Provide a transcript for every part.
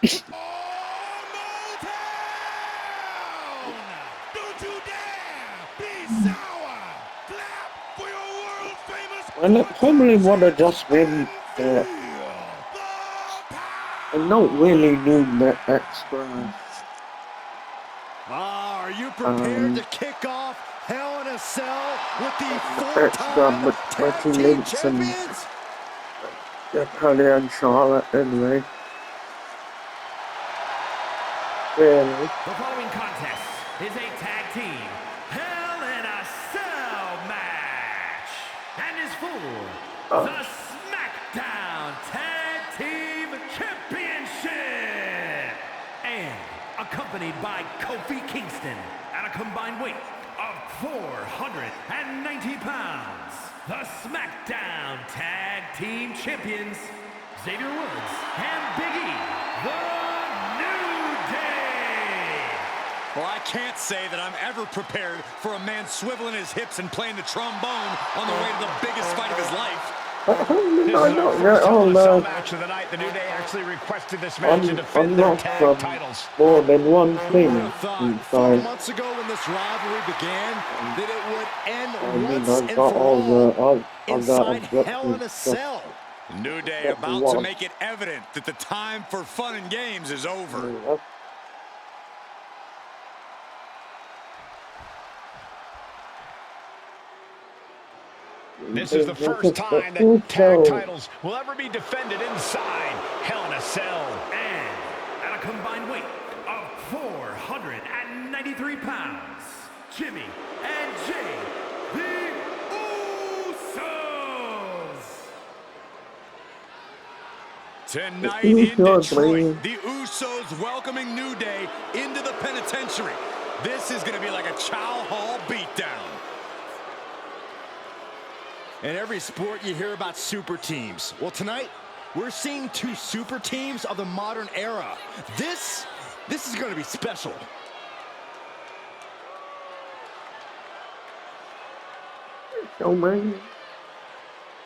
Don't you dare be sour! Clap for your world famous I probably would have just been I don't really need that extra. Are you prepared to kick off Hell in a Cell with the Extra four-time tag Becky team Lynch and champions? Kelly and Charlotte anyway. Really? The following contest is a tag team Hell in a Cell match and is for the SmackDown Tag Team Championship and accompanied by Kofi Kingston at a combined weight of 490 pounds. The SmackDown Tag Team Champions, Xavier Woods and Big E, the New Day. Well, I can't say that I'm ever prepared for a man swiveling his hips and playing the trombone on the way to the biggest fight of his life. Match of the night. The New Day actually requested this match to I'm defend their not tag titles. more than one thing. Who would have thought 4 months ago when this rivalry began that it would end once and for all inside Hell in a Cell? New Day about to make it evident that the time for fun and games is over. This is the first time that tag titles will ever be defended inside Hell in a Cell. And at a combined weight of 493 pounds, Jimmy and Jay, the Usos. Tonight in Detroit, the Usos welcoming New Day into the penitentiary. This is going to be like a Chow Hall beatdown. In every sport, you hear about super teams. Well, tonight, we're seeing 2 super teams of the modern era. This is going to be special.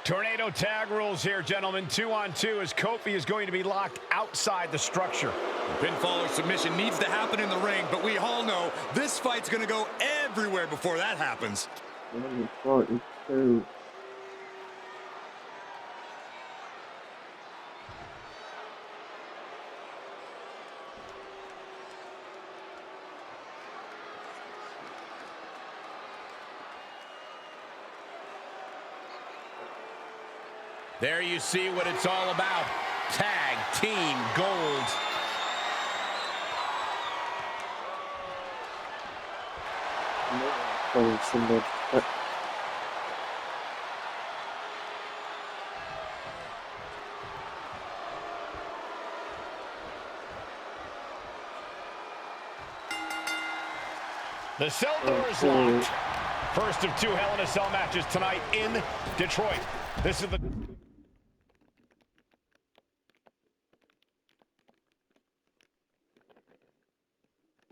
Tornado tag rules here, gentlemen. 2-on-2 as Kofi is going to be locked outside the structure. Pinfall or submission needs to happen in the ring, but we all know this fight's going to go everywhere before that happens. 42. There you see what it's all about. Tag Team Gold. The cell door is locked. First of 2 Hell in a Cell matches tonight in Detroit. This is the...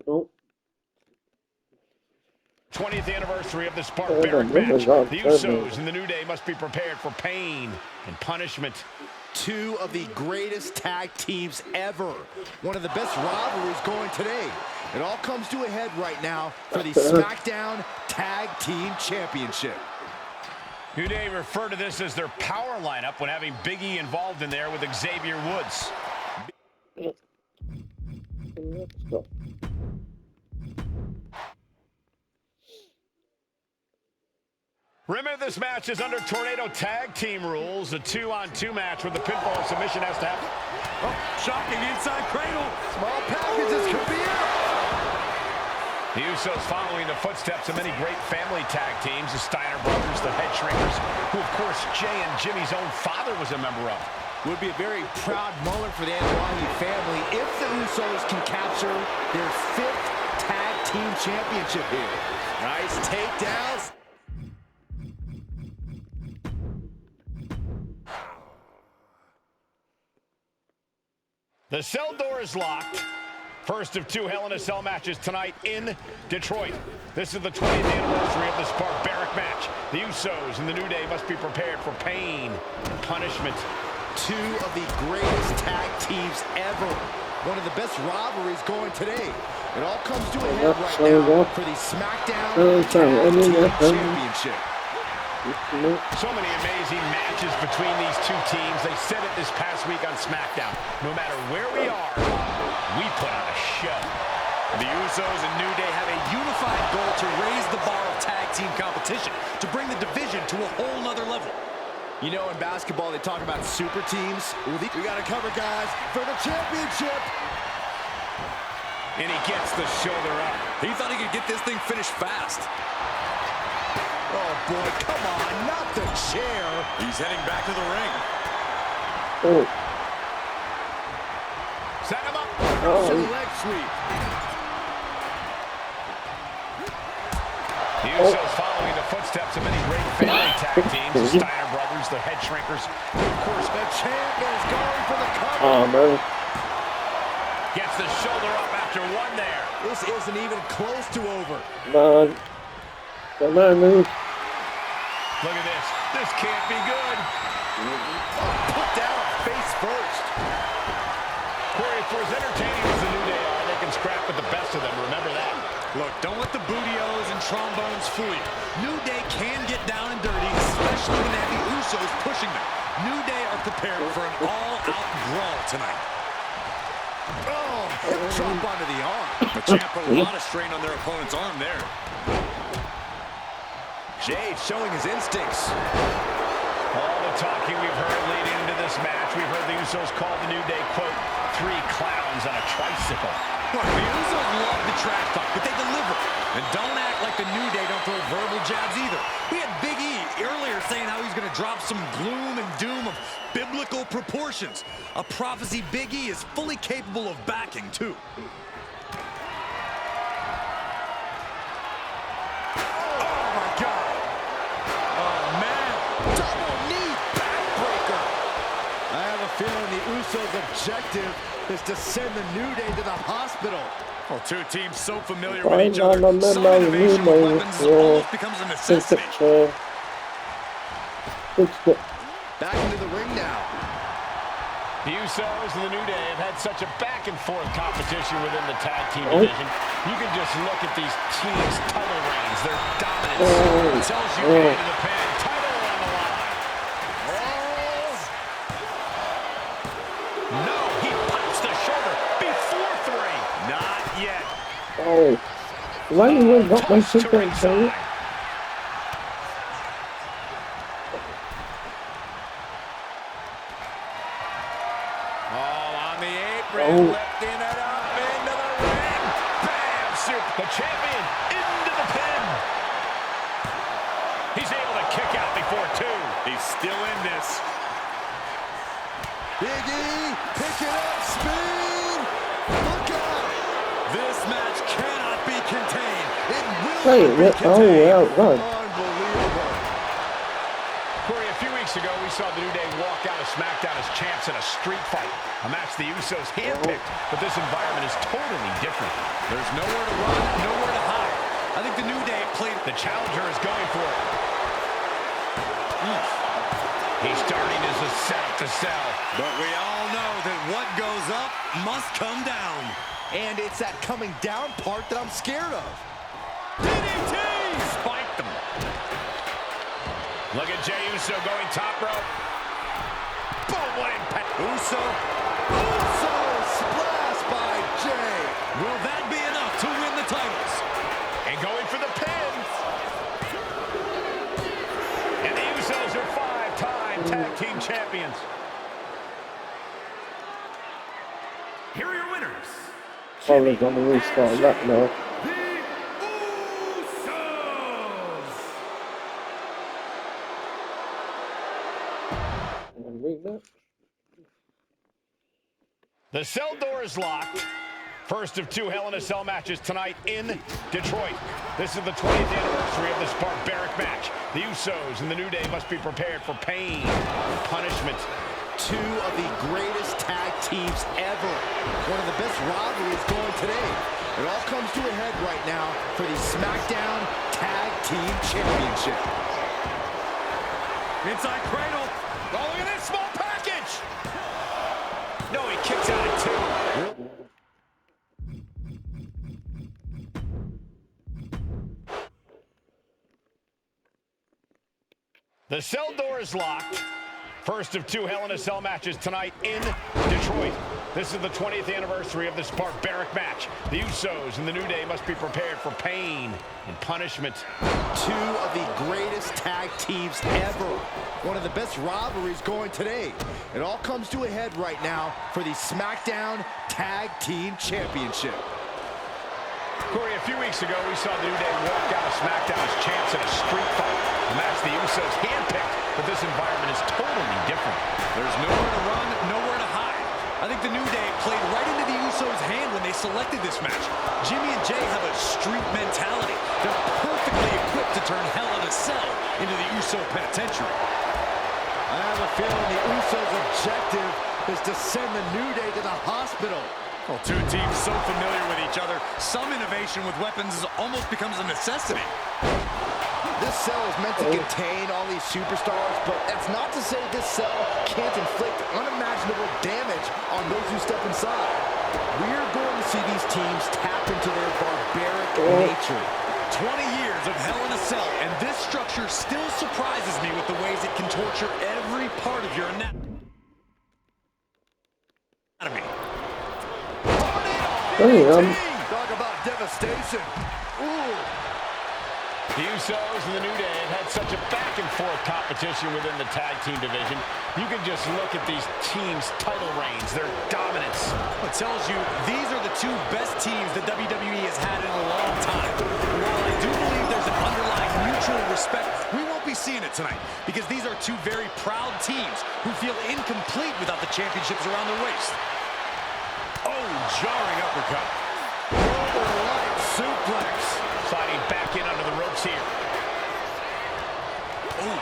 Oh. 20th anniversary of this barbaric match. The Usos and the New Day must be prepared for pain and punishment. 2 of the greatest tag teams ever. One of the best rivalries going today. It all comes to a head right now for the SmackDown Tag Team Championship. New Day refer to this as their power lineup when having Big E involved in there with Xavier Woods. Remember, this match is under Tornado Tag Team rules. A 2-on-2 match with the pinfall submission has to happen. Oh, shocking inside cradle. Small packages could be it. The Usos following the footsteps of many great family tag teams, the Steiner brothers, the Head Shrinkers, who of course Jay and Jimmy's own father was a member of. Would be a very proud moment for the Andrade family if the Usos can capture their 5th tag team championship here. Nice takedowns. The cell door is locked. First of 2 Hell in a Cell matches tonight in Detroit. This is the 20th anniversary of this barbaric match. The Usos and the New Day must be prepared for pain and punishment. 2 of the greatest tag teams ever. One of the best rivalries going today. It all comes to a head right now for the SmackDown Tag Team Championship. So many amazing matches between these two teams. They said it this past week on SmackDown. No matter where we are, we put on a show. The Usos and New Day have a unified goal to raise the bar of tag team competition, to bring the division to a whole nother level. You know, in basketball, they talk about super teams. We got to cover, guys, for the championship. And he gets the shoulder up. He thought he could get this thing finished fast. Oh, boy, come on, not the chair. He's heading back to the ring. Oh. Set him up. Russian leg sweep. The Usos following the footsteps of many great family tag teams. The Steiner brothers, the head shrinkers. Of course, the champ is going for the cover. Oh, man. Gets the shoulder up after one there. This isn't even close to over. Man. Come on, move. Look at this. This can't be good. Put down face first. Corey, for as entertaining as the New Day are, they can scrap with the best of them. Remember that. Look, don't let the bootios and trombones fool you. New Day can get down and dirty, especially when they have the Usos pushing them. New Day are prepared for an all-out brawl tonight. Oh, hip drop onto the arm. The champ put a lot of strain on their opponent's arm there. Jade showing his instincts. All the talking we've heard leading into this match, we've heard the Usos call the New Day, quote, 3 clowns on a tricycle. Look, the Usos love the trash talk, but they deliver. And don't act like the New Day don't throw verbal jabs either. We had Big E earlier saying how he's going to drop some gloom and doom of biblical proportions. A prophecy Big E is fully capable of backing, too. Feeling the Usos' objective is to send the New Day to the hospital. Well, two teams so familiar with each other, some innovation with weapons almost becomes a necessity. Back into the ring now. The Usos and the New Day have had such a back-and-forth competition within the tag team division. You can just look at these teams' title reigns, their dominance. It tells you into the pan. Title on the line. No, he pops the shoulder before 3. Not yet. Oh. Why do you got my super inside? Oh, on the apron, lifting it up into the ring. Bam! The champion into the pin. He's able to kick out before 2. He's still in this. Big E, pick it up, speed! Look out! This match cannot be contained. It will be contained. Unbelievable. Corey, a few weeks ago, we saw the New Day walk out of SmackDown as champs in a street fight. A match the Usos handpicked, but this environment is totally different. There's nowhere to run, nowhere to hide. I think the New Day played. The challenger is going for it. He's starting as a setup to sell. But we all know that what goes up must come down. And it's that coming down part that I'm scared of. DDT! Spiked them. Look at Jey Uso going top rope. Boom, what impact. Uso splash by Jey. Will that be enough to win the titles? And going for the pin. And the Usos are 5-time tag team champions. Here are your winners. Probably gonna restart that now. The cell door is locked. First of 2 Hell in a Cell matches tonight in Detroit. This is the 20th anniversary of this barbaric match. The Usos and the New Day must be prepared for pain and punishment. 2 of the greatest tag teams ever. One of the best rivalries going today. It all comes to a head right now for the SmackDown Tag Team Championship. Inside cradle. Oh, look at this small package. No, he kicks out at 2. The cell door is locked. First of 2 Hell in a Cell matches tonight in Detroit. This is the 20th anniversary of this barbaric match. The Usos and the New Day must be prepared for pain and punishment. 2 of the greatest tag teams ever. One of the best rivalries going today. It all comes to a head right now for the SmackDown Tag Team Championship. Corey, a few weeks ago, we saw the New Day walk out of SmackDown as champs in a street fight. A match the Usos handpicked, but this environment is totally different. There's nowhere to run, nowhere to hide. I think the New Day played right into the Usos' hand when they selected this match. Jimmy and Jay have a street mentality. They're perfectly equipped to turn Hell in a Cell into the Uso penitentiary. I have a feeling the Usos' objective is to send the New Day to the hospital. Well, 2 teams so familiar with each other, some innovation with weapons almost becomes a necessity. This cell is meant to contain all these superstars, but that's not to say this cell can't inflict unimaginable damage on those who step inside. We're going to see these teams tap into their barbaric nature. 20 years of Hell in a Cell, and this structure still surprises me with the ways it can torture every part of your anatomy. Talk about devastation. Ooh. The Usos and the New Day have had such a back-and-forth competition within the tag team division. You can just look at these teams' title reigns, their dominance. It tells you these are the 2 best teams that WWE has had in a long time. While I do believe there's an underlying mutual respect, we won't be seeing it tonight because these are 2 very proud teams who feel incomplete without the championships around their waist. Oh, jarring uppercut. Overnight suplex. Sliding back in under the ropes here. Oh.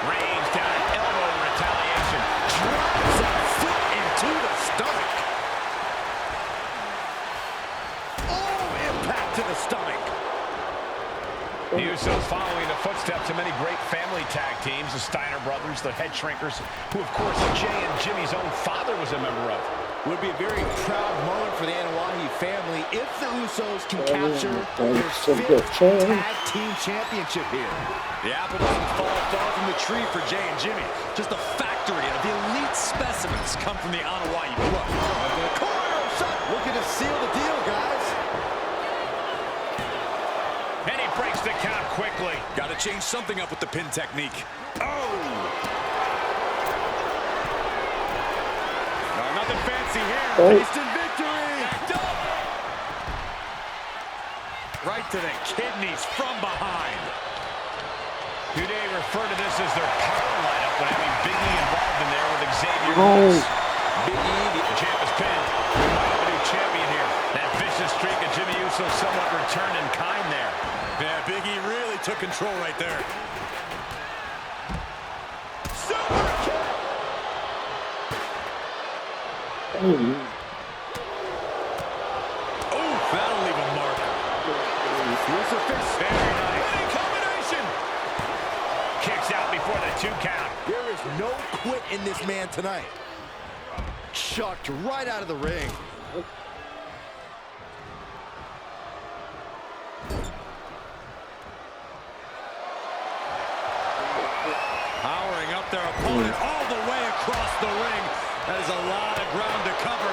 Reigns down an elbow in retaliation. Drops a foot into the stomach. Oh, impact to the stomach. The Usos following the footsteps of many great family tag teams, the Steiner brothers, the Head Shrinkers, who of course Jay and Jimmy's own father was a member of. Would be a very proud moment for the Anoa'i family if the Usos can capture their 5th tag team championship here. The apple doesn't fall far from the tree for Jay and Jimmy. Just a factory of the elite specimens come from the Anoa'i blood. Corner shot, looking to seal the deal, guys. And he breaks the count quickly. Got to change something up with the pin technique. Oh! Nothing fancy here. Instant victory. Right to the kidneys from behind. New Day refer to this as their power lineup when having Big E involved in there with Xavier Woods. Big E, the champ is pinned. We might have a new champion here. That vicious streak of Jimmy Uso somewhat returned in kind there. Yeah, Big E really took control right there. Oh, that'll leave a mark. Crucifix. Very nice. Combination. Kicks out before the 2 count. There is no quit in this man tonight. Chucked right out of the ring. Powering up their opponent all the way across the ring. That is a lot of ground to cover.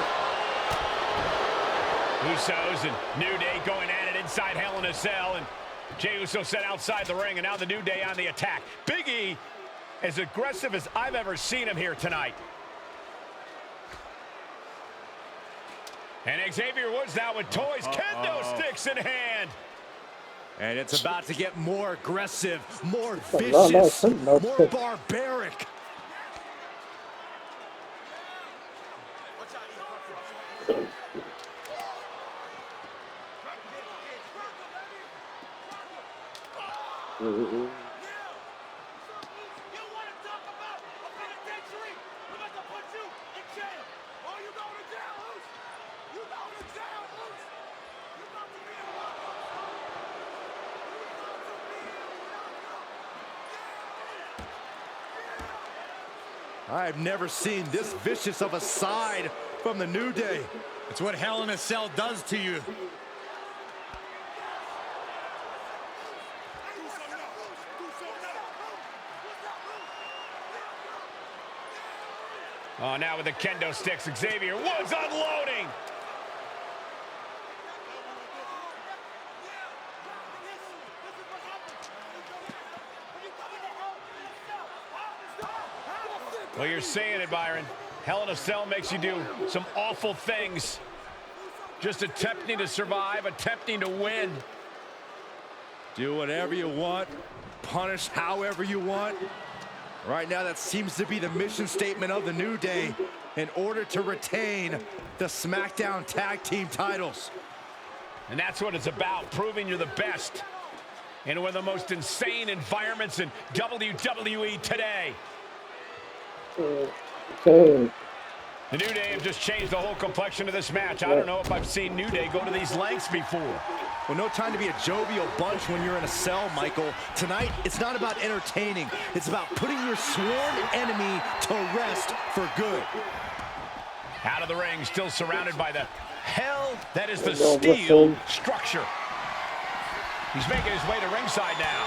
Usos and New Day going at it inside Hell in a Cell, and Jey Uso set outside the ring, and now the New Day on the attack. Big E, as aggressive as I've ever seen him here tonight. And Xavier Woods now with toys, kendo sticks in hand. And it's about to get more aggressive, more vicious, more barbaric. I've never seen this vicious of a side from the New Day. It's what Hell in a Cell does to you. Oh, now with the kendo sticks, Xavier Woods unloading. Well, you're saying it, Byron. Hell in a Cell makes you do some awful things. Just attempting to survive, attempting to win. Do whatever you want. Punish however you want. Right now, that seems to be the mission statement of the New Day in order to retain the SmackDown Tag Team titles. And that's what it's about, proving you're the best in one of the most insane environments in WWE today. Okay. The New Day have just changed the whole complexion of this match. I don't know if I've seen New Day go to these lengths before. Well, no time to be a jovial bunch when you're in a cell, Michael. Tonight, it's not about entertaining. It's about putting your sworn enemy to rest for good. Out of the ring, still surrounded by the hell that is the steel structure. He's making his way to ringside now.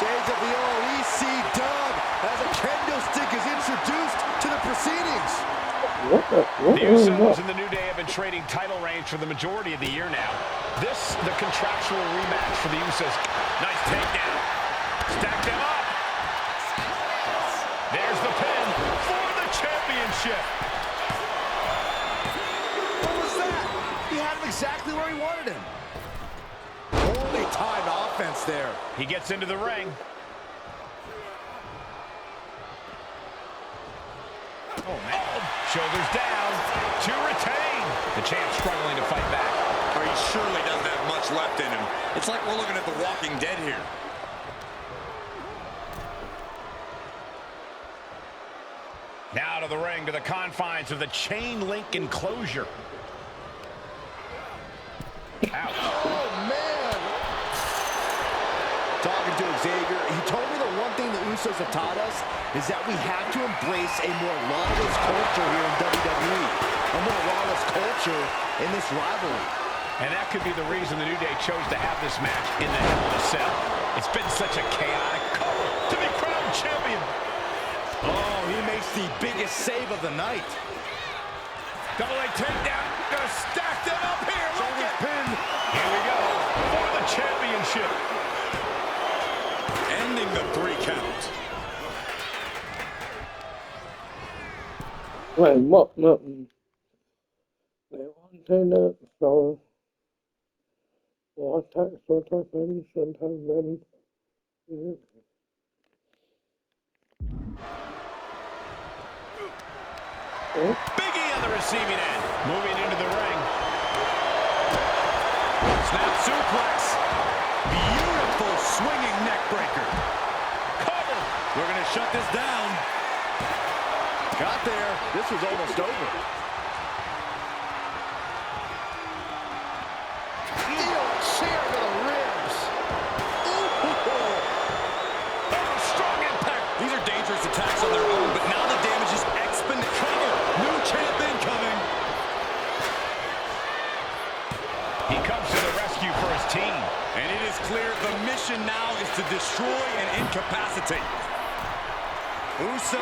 Shades of the old EC Doug as a kendo stick is introduced to the proceedings. The Usos and the New Day have been trading title reigns for the majority of the year now. This, the contractual rematch for the Usos. Nice takedown. Stack them up. There's the pin for the championship. What was that? He had him exactly where he wanted him. Holy timed offense there. He gets into the ring. Oh, man. Oh, shoulders down to retain. The champ struggling to fight back. Or he surely doesn't have much left in him. It's like we're looking at The Walking Dead here. Now to the ring, to the confines of the chain link enclosure. Ouch. Oh, man. Talking to Xavier, he told me the one thing the Usos have taught us is that we have to embrace a more lawless culture here in WWE. A more lawless culture in this rivalry. And that could be the reason the New Day chose to have this match in the Hell in a Cell. It's been such a chaotic cover to be crowned champion. Oh, he makes the biggest save of the night. Double leg takedown. Gonna stack them up here. Look at pin. Here we go for the championship. Ending the 3 count. Wait, what? They wanted it, so what tax and sometimes then. Biggie on the receiving end. Moving into the ring. Snap suplex. Beautiful swinging neck breaker. Cover. We're going to shut this down. Got there. This was almost over. Steel chair to the ribs. Oh, strong impact. These are dangerous attacks on their own, but now the damage is exponential. New champ incoming. He comes to the rescue for his team. And it is clear the mission now is to destroy and incapacitate. Uso.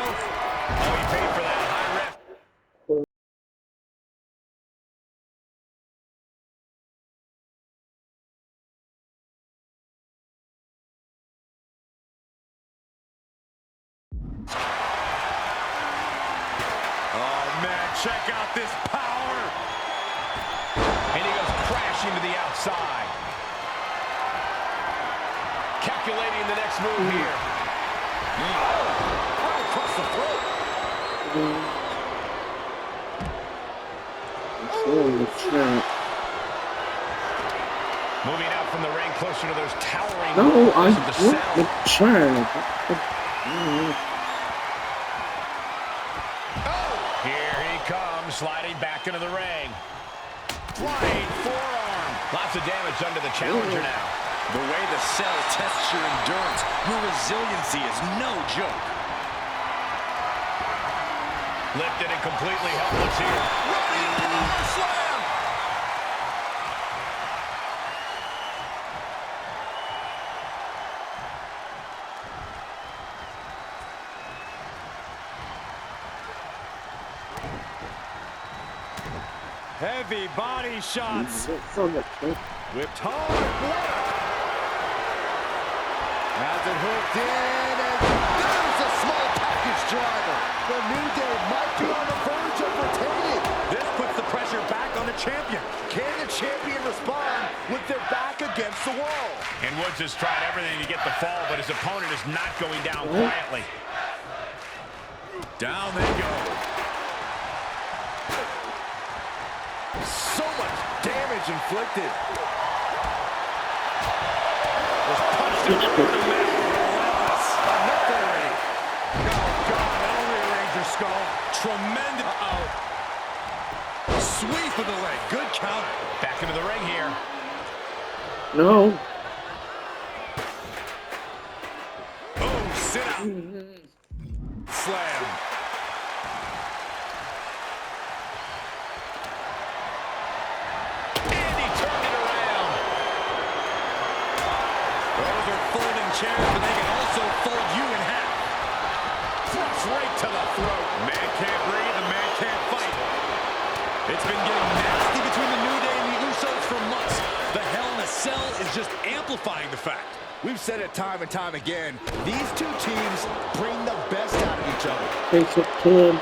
Oh, he paid for that high rep. Oh, man, check out this power. And he goes crashing to the outside. Calculating the next move here. Right across the throat. Holy shit. Moving out from the ring closer to those towering No, walls I of the want cell. the chair. Here he comes, sliding back into the ring. Flying forearm. Lots of damage done to the challenger now. The way the cell tests your endurance, your resiliency is no joke. Lifted and completely helpless here. Running power slam. Heavy body shots. Whipped hard. Has it hooked in, and there's a small package driver. The New Day might be on the verge of retaining. This puts the pressure back on the champion. Can the champion respond with their back against the wall? And Woods has tried everything to get the fall, but his opponent is not going down quietly. Down they go. So much damage inflicted. Was punched in the middle. Another ring. Oh, God, that'll rearrange your skull. Tremendous. Sweep of the leg. Good counter. Back into the ring here. No. Oh, sit out. Slam. And he turned it around. Those are folding chairs, but they can also fold you in half. Flush right to the throat. Man can't breathe, the man can't fight. It's been getting nasty between the New Day and the Usos for months. The Hell in a Cell is just amplifying the fact. We've said it time and time again. These two teams bring the best out of each other. Basic kid.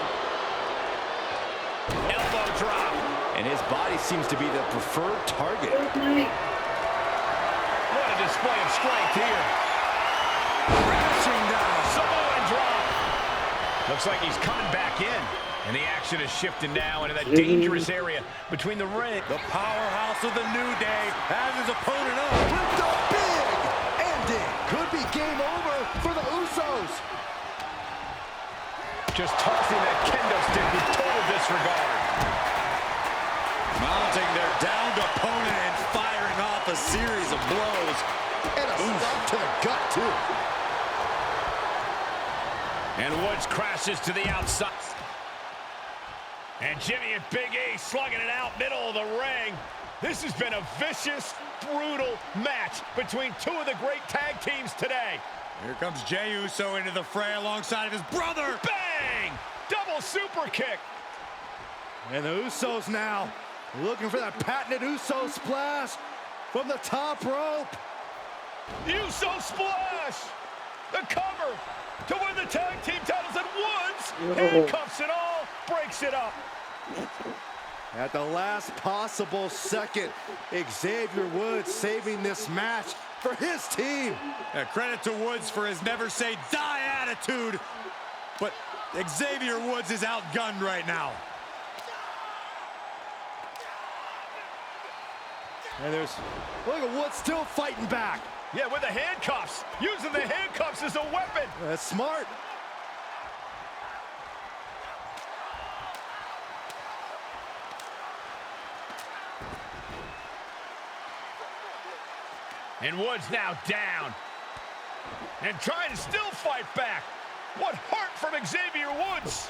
Elbow drop. And his body seems to be the preferred target. What a display of strength here. Crashing down. Samoan drop. Looks like he's coming back in. And the action is shifting now into that dangerous area between the ring. The powerhouse of the New Day has his opponent up with a big ending. Could be game over for the Usos. Just tossing that kendo stick with total disregard. Mounting their downed opponent and firing off a series of blows. And a stop to the gut, too. And Woods crashes to the outside. And Jimmy and Big E slugging it out middle of the ring. This has been a vicious, brutal match between two of the great tag teams today. Here comes Jey Uso into the fray alongside of his brother. Bang! Double super kick. And the Usos now looking for that patented Uso splash from the top rope. Uso splash! The cover to win the tag team titles, and Woods handcuffs it all, breaks it up. At the last possible second, Xavier Woods saving this match for his team. Credit to Woods for his never say die attitude, but Xavier Woods is outgunned right now. And look at Woods still fighting back. Yeah, with the handcuffs. Using the handcuffs as a weapon. That's smart. And Woods now down. And trying to still fight back. What heart from Xavier Woods.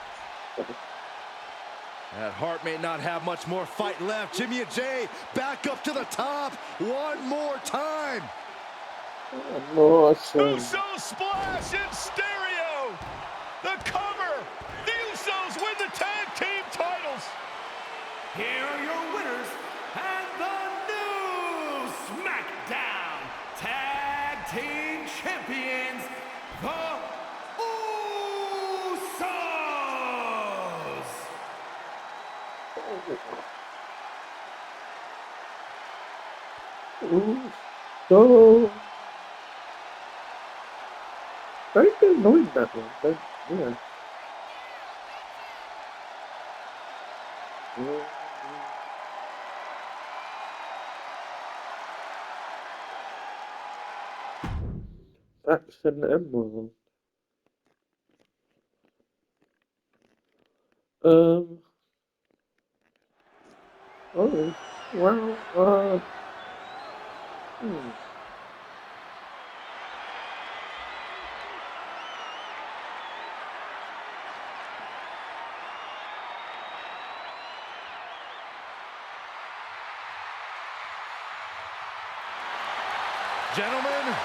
That Hart may not have much more fight left. Jimmy and Jey back up to the top one more time. Uso splash in stereo. The cover. The Usos win the tag team titles. Here are your winners and the new SmackDown Tag Team Champions, the Usos. So I didn't know that one, but yeah. That's an emerald. Oh, wow, Gentlemen,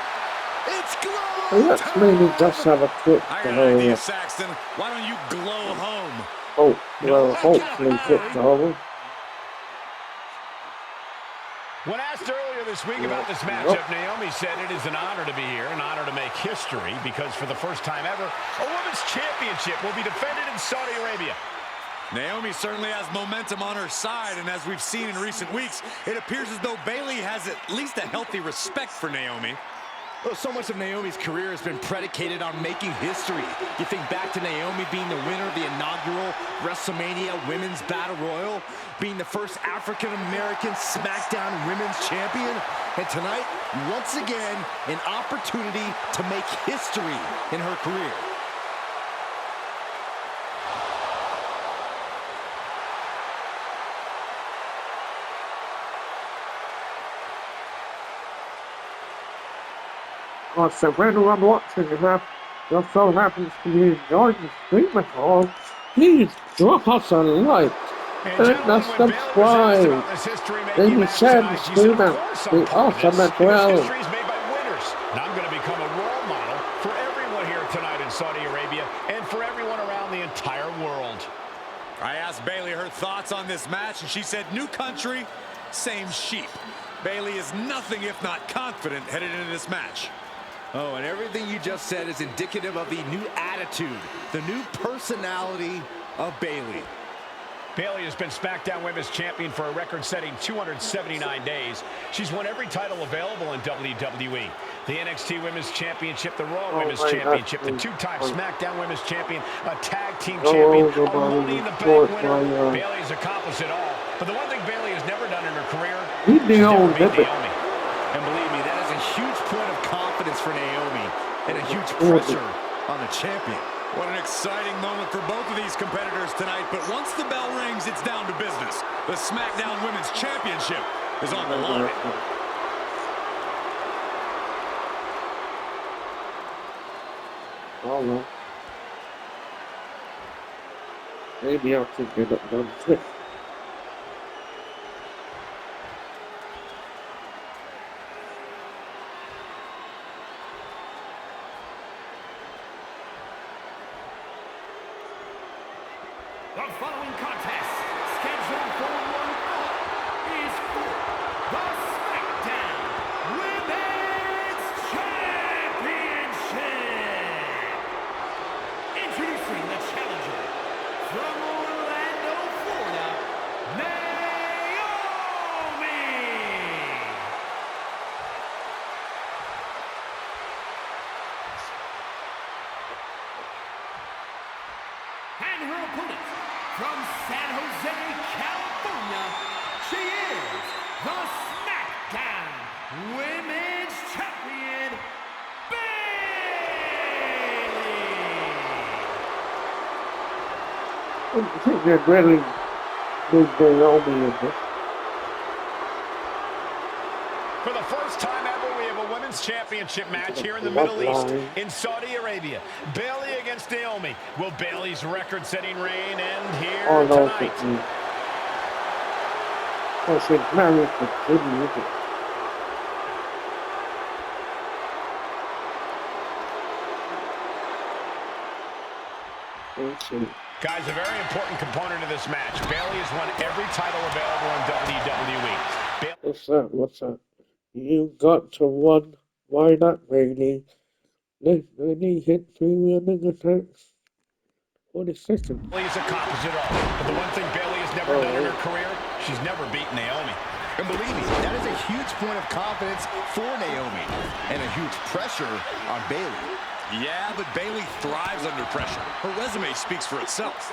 it's glow. let's maybe just have a quick I got an idea, Saxton. Why don't you glow home? oh, well, hopefully quick to When asked earlier this week about this matchup, Naomi said it is an honor to be here, an honor to make history, because for the first time ever, a women's championship will be defended in Saudi Arabia. Naomi certainly has momentum on her side, and as we've seen in recent weeks, it appears as though Bayley has at least a healthy respect for Naomi. Well, so much of Naomi's career has been predicated on making history. You think back to Naomi being the winner of the inaugural WrestleMania Women's Battle Royal, being the first African-American SmackDown Women's Champion, and tonight, once again, an opportunity to make history in her career. So when I'm watching and just so happens to be enjoying the stream at all, please drop us a like and a subscribe. Then you share the stream out. Be awesome as well. History is made by winners. And I'm going to become a role model for everyone here tonight in Saudi Arabia and for everyone around the entire world. I asked Bayley her thoughts on this match, and she said, new country, same sheep. Bayley is nothing if not confident headed into this match. Oh, and everything you just said is indicative of the new attitude, the new personality of Bayley. Bayley has been SmackDown Women's Champion for a record-setting 279 days. She's won every title available in WWE. The NXT Women's Championship, the Raw Women's Championship, the two-time SmackDown Women's Champion, a tag team champion, a Money in the Bank winner. Bayley's accomplished it all. But the one thing Bayley has never done in her career, she's never beat Naomi. And believe me, that is a huge point of confidence for Naomi and a huge pressure on the champion. What an exciting moment for both of these competitors tonight, but once the bell rings, it's down to business. The SmackDown Women's Championship is on the line. Oh no. Maybe I could get it done quick. The following contest, scheduled for one fall, is for the SmackDown Women's Championship. Introducing the challenger from Orlando, Florida, Naomi. And her opponent, from San Jose, California, she is the SmackDown Women's Champion, Bayley! I think they're really big Naomi in this. For the first time ever, we have a women's championship match here in the Middle East, in Saudi Arabia. Bayley against Naomi. Will Bayley's record-setting reign end here tonight? Oh, she's married to Jimmy. Guys, a very important component of this match. Bayley has won every title available in WWE. What's that? You got to run. Why not, Bayley? Let me hit 3 winning attacks. 40 seconds. Bayley's accomplished it all. But the one thing Bayley has never done in her career, she's never beaten Naomi. And believe me, that is a huge point of confidence for Naomi and a huge pressure on Bayley. Yeah, but Bayley thrives under pressure. Her resume speaks for itself.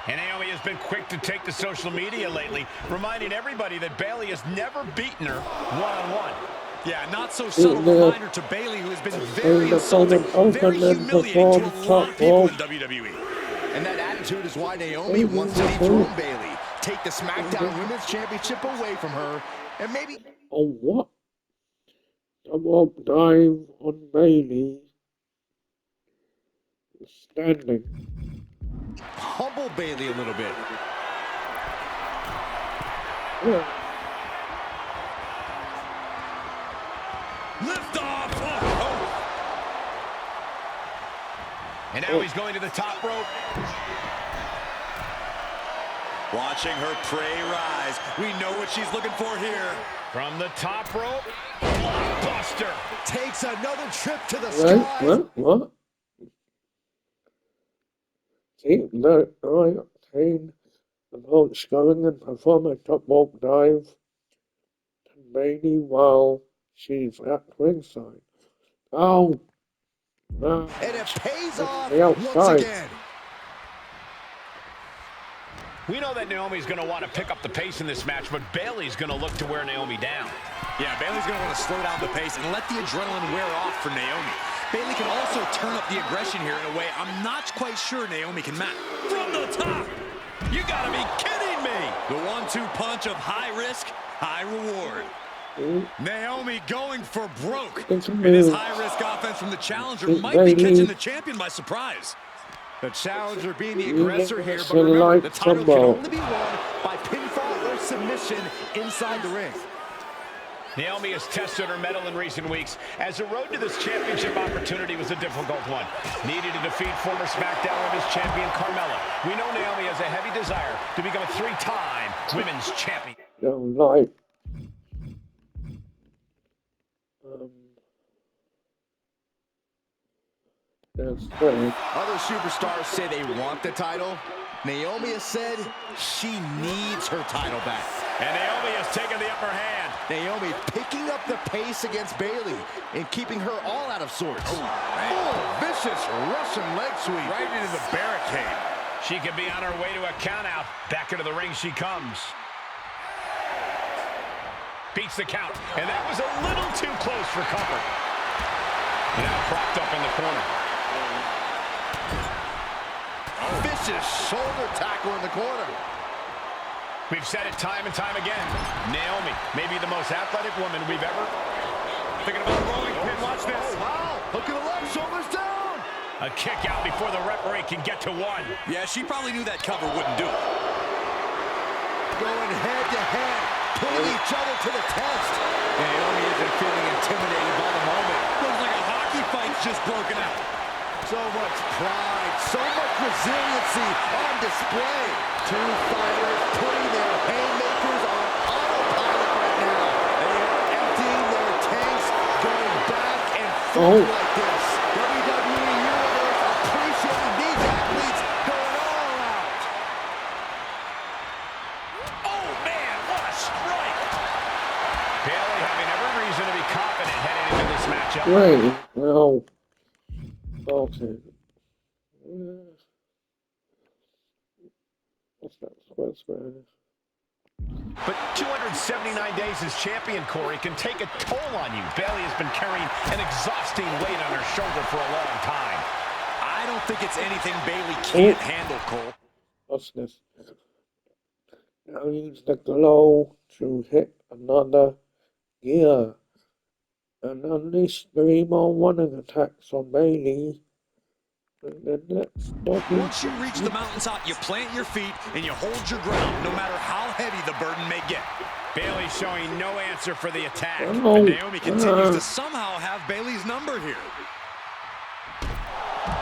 And Naomi has been quick to take to social media lately, reminding everybody that Bayley has never beaten her one-on-one. Yeah, not so subtle reminder to Bayley, who has been very insulting, very humiliating to a lot of people in WWE. And that attitude is why Naomi wants to dethrone Bayley, take the SmackDown Women's Championship away from her, and maybe... Oh, what? Double dive on Bayley. Standing. Humble Bayley a little bit. Yeah. Lift off! And now he's going to the top rope. Watching her prey rise. We know what she's looking for here. From the top rope, blockbuster. Takes another trip to the sky. What? Keep that eye obtain the punch going and perform a top rope dive to Bailey while she's at ringside. Oh! And it pays off once outside. again. We know that Naomi's going to want to pick up the pace in this match, but Bayley's going to look to wear Naomi down. Yeah, Bayley's going to want to slow down the pace and let the adrenaline wear off for Naomi. Bayley can also turn up the aggression here in a way I'm not quite sure Naomi can match. From the top. You got to be kidding me. The 1-2 punch of high risk, high reward. Naomi going for broke. And this high-risk offense from the challenger might be catching the champion by surprise. The challenger being the aggressor here, but remember, the title can only be won by pinfall or submission inside the ring. Naomi has tested her mettle in recent weeks, as the road to this championship opportunity was a difficult one. Needed to defeat former SmackDown Women's Champion Carmella. We know Naomi has a heavy desire to become a 3-time Women's Champion. Other superstars say they want the title. Naomi has said she needs her title back. And Naomi has taken the upper hand. Naomi picking up the pace against Bayley and keeping her all out of sorts. Vicious Russian leg sweep right into the barricade. She could be on her way to a countout. Back into the ring she comes. Beats the count. And that was a little too close for comfort. Now propped up in the corner. Vicious shoulder tackle in the corner. We've said it time and time again. Naomi may be the most athletic woman we've ever... Thinking about rolling pin. Watch this. Oh, wow. Look at the left. Shoulders down. A kick out before the referee can get to one. Yeah, she probably knew that cover wouldn't do it. Going head to head, putting each other to the test. Naomi isn't feeling intimidated by the moment. Looks like a hockey fight's just broken out. So much pride, so much resiliency on display. Two fighters putting their haymakers on autopilot right now. They are emptying their tanks, going back and forth like this. WWE Universe appreciating these athletes going all out. Oh, man, what a strike. Bayley having every reason to be confident heading into this matchup. Right, well... Okay. What's that? But 279 days as champion, Corey, can take a toll on you. Bayley has been carrying an exhausting weight on her shoulder for a long time. I don't think it's anything Bayley can't handle, Cole. What's this? Now use the glow to hit another gear. And unleash 3 more running attacks on Bayley. And then once you reach the mountaintop, you plant your feet and you hold your ground, no matter how heavy the burden may get. Bayley showing no answer for the attack. But Naomi continues to somehow have Bayley's number here.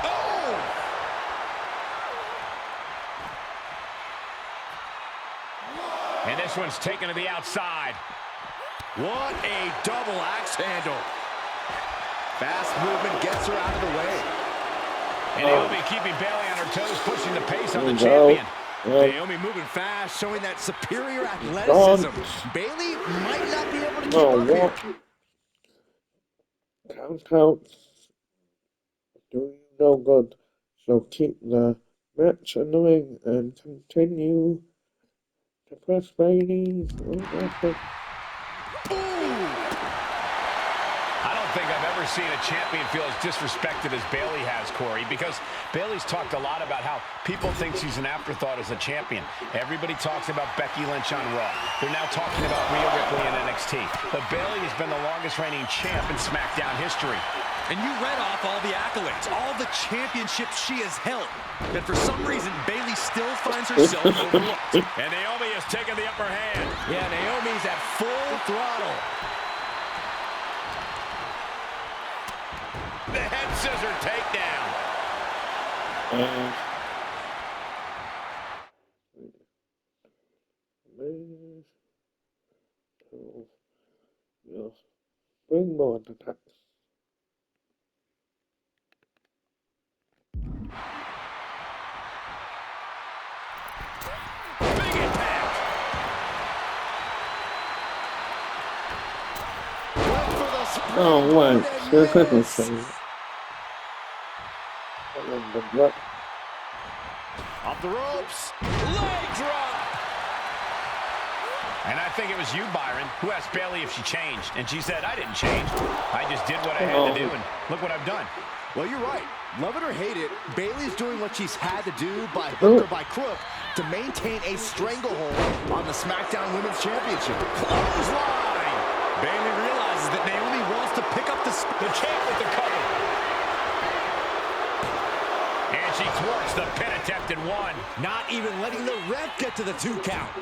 Oh! And this one's taken to the outside. What a double axe handle. Fast movement gets her out of the way. And Naomi keeping Bayley on her toes, pushing the pace on the champion. Naomi moving fast, showing that superior athleticism. Bayley might not be able to keep up here. Countouts do you no good. So keep the match in the ring and continue to press Bayley. I don't think I've ever seen a champion feel as disrespected as Bayley has, Corey, because Bayley's talked a lot about how people think she's an afterthought as a champion. Everybody talks about Becky Lynch on Raw. They're now talking about Rhea Ripley in NXT. But Bayley has been the longest reigning champ in SmackDown history. And you read off all the accolades, all the championships she has held. But for some reason, Bayley still finds herself overlooked. And Naomi has taken the upper hand. Yeah, Naomi's at full throttle. The head scissor takedown. springboard attack. Big impact. Oh, wait. Still couldn't say it. Off the ropes. Leg drop. And I think it was you, Byron, who asked Bayley if she changed. And she said, I didn't change. I just did what I had to do, and look what I've done. Well, you're right. Love it or hate it, Bayley's doing what she's had to do by hook or by crook to maintain a stranglehold on the SmackDown Women's Championship. Clothesline! Bayley realizes that Naomi wants to pick up the champ with the cover. And she thwarts the pin attempt in one. Not even letting the ref get to the 2 count.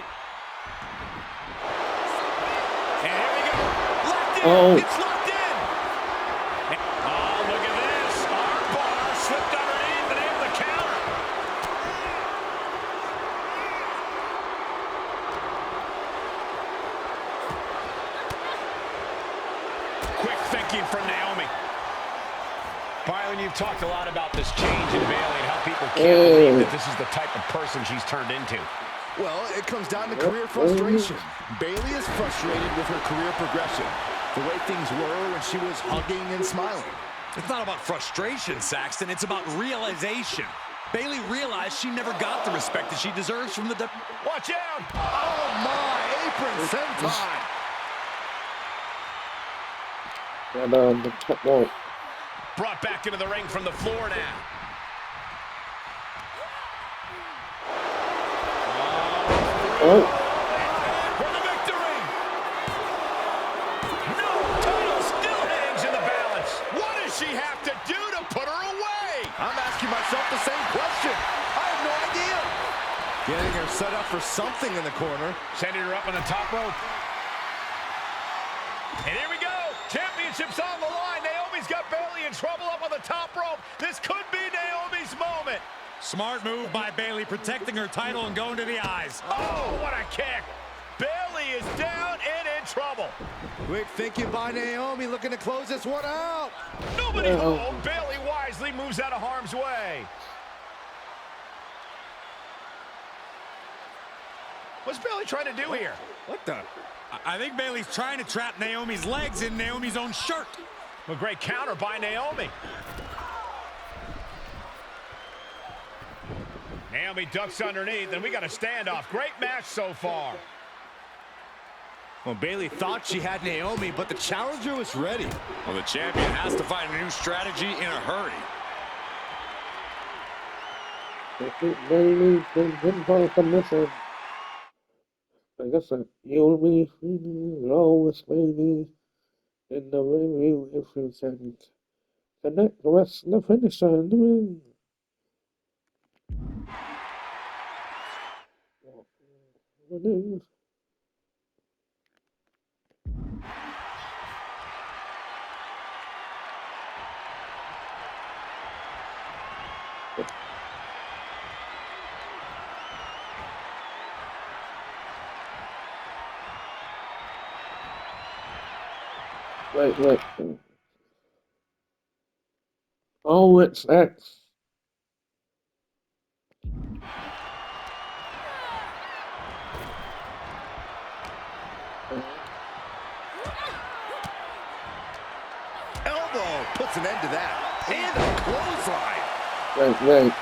And here we go. Locked in. Oh. It's locked in. Oh, look at this. Armbar slipped underneath and able to counter. Quick thinking from Naomi. Byron, you've talked a lot about this change in Bayley and how people can't believe that this is the type of person she's turned into. Well, it comes down to career frustration. Bayley is frustrated with her career progression, the way things were when she was hugging and smiling. It's not about frustration, Saxton. It's about realization. Bayley realized she never got the respect that she deserves from the... Watch out! Oh, my! Apron senton! And the top rope. Brought back into the ring from the floor now. Oh. For the victory! No, title still hangs in the balance. What does she have to do to put her away? I'm asking myself the same question. I have no idea. Getting her set up for something in the corner. Sending her up on the top rope. And here we go. Championship's on the line. Naomi's got Bayley in trouble up on the top rope. This could be Naomi's moment. Smart move by Bayley, protecting her title and going to the eyes. Oh, what a kick. Bayley is down and in trouble. Quick thinking by Naomi, looking to close this one out. Nobody home. Bayley wisely moves out of harm's way. What's Bayley trying to do here? What the? I think Bayley's trying to trap Naomi's legs in Naomi's own shirt. A great counter by Naomi. Naomi ducks underneath, and we got a standoff. Great match so far. Well, Bayley thought she had Naomi, but the challenger was ready. Well, the champion has to find a new strategy in a hurry. I think Bayley's been pinfall submission. I guess you'll be always Bayley in the very few seconds. Connect the rest of the finisher in the ring. Wait. Oh, it's X. Elbow puts an end to that. And a clothesline. Wait.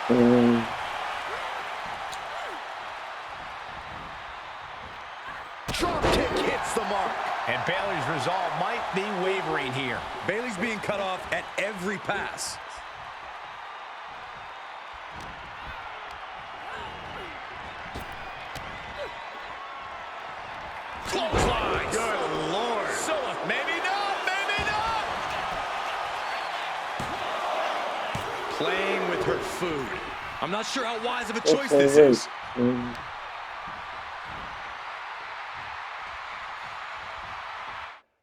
Drop kick hits the mark. And Bayley's resolve might be wavering here. Bayley's being cut off at every pass. Clothesline. Good Lord. So, maybe not. Playing with her food. I'm not sure how wise of a choice this is.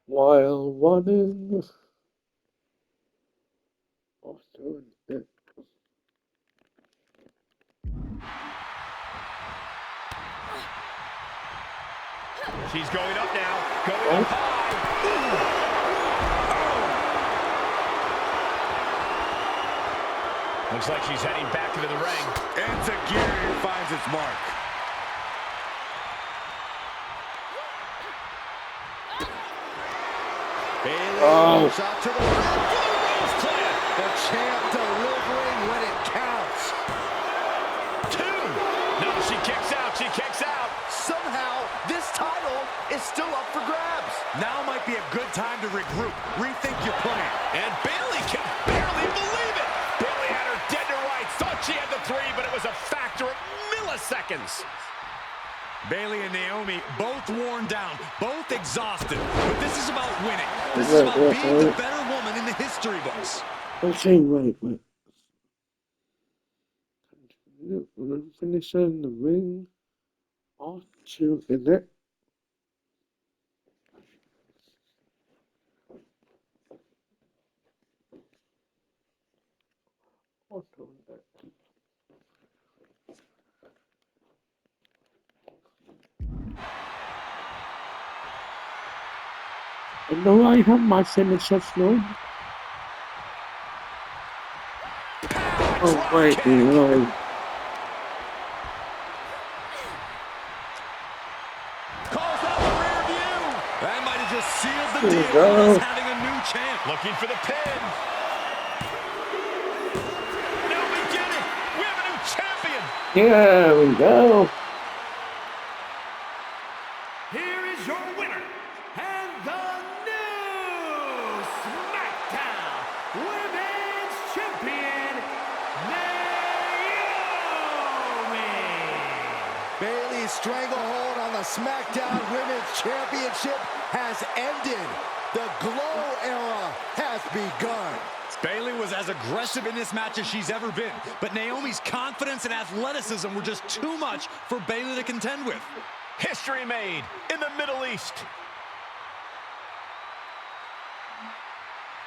While running. Oh, doing it. She's going up now. Going up high. Looks like she's heading back into the ring. And Zagiri finds its mark. Bayley, shot to the left. The champ delivering when it counts. 2. No, she kicks out. She kicks out. Somehow, this title is still up for grabs. Now might be a good time to regroup. Rethink your plan. And Bayley can barely believe it. Bayley had her dead to rights. Thought she had the 3, but it was a factor of milliseconds. Bayley and Naomi both worn down, both exhausted. But this is about winning. This is about being the better woman in the history books. Okay, wait. Finish in the ring. Off to the net. I know I have my finisher slow. Oh wait, no. Calls out the rear view. That might have just sealed the deal. He's having a new champ. Looking for the pin. Now we get it. We have a new champion. Here we go. Here is your winner, and the new SmackDown Women's Champion, Naomi. Bayley's stranglehold on the SmackDown Women's Championship has ended. The Glow era has begun. Bayley was as aggressive in this match as she's ever been, but Naomi's confidence and athleticism were just too much for Bayley to contend with. History made in the Middle East.